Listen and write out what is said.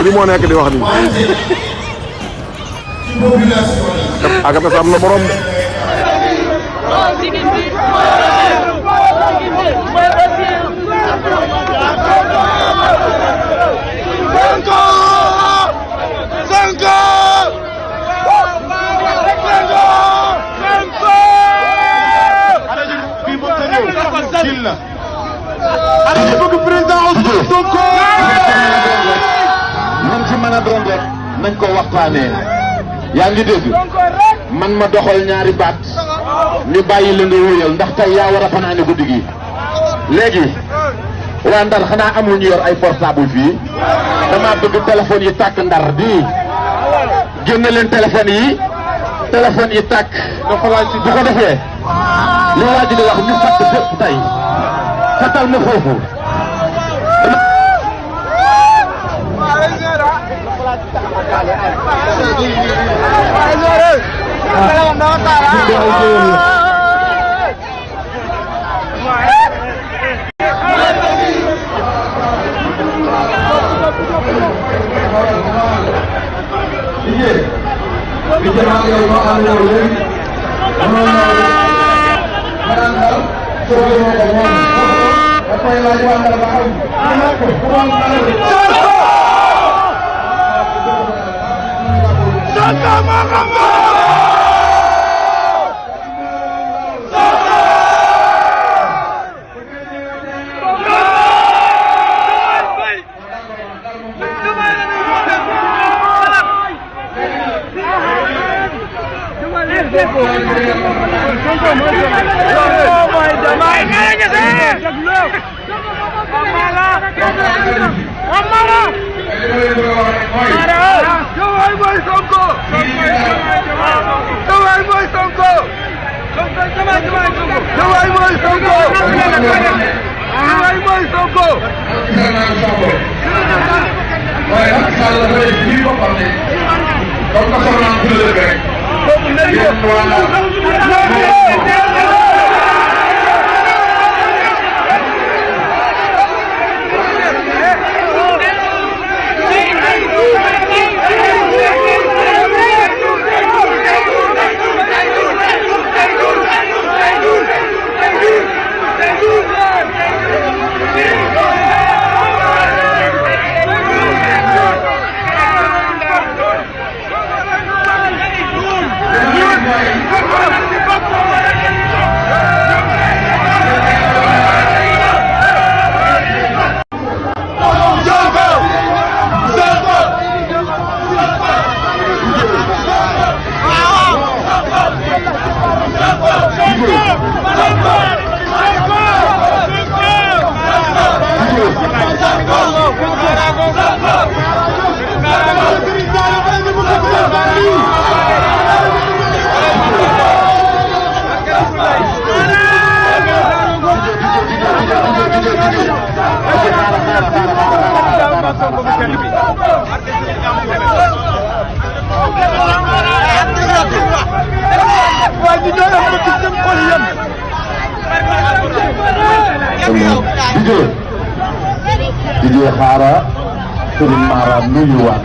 li moo nekk di wax nii. ak na am na borom. nañ ko waxtaanee yaa ngi dégg man ma doxal ñaari baat ñu bàyyi la nga wóyal ndax tey yaa war a fanaane guddi gi léegi waa Ndar xanaa amul ñu yor ay portable fii dama bëgg téléphone yi tàkk Ndar di génne leen téléphone yi tàkk bu ko defee li waa ji di wax ñu fatt fépp tey fatal ma foofu Didi xaara Serigne Mara nuyu waat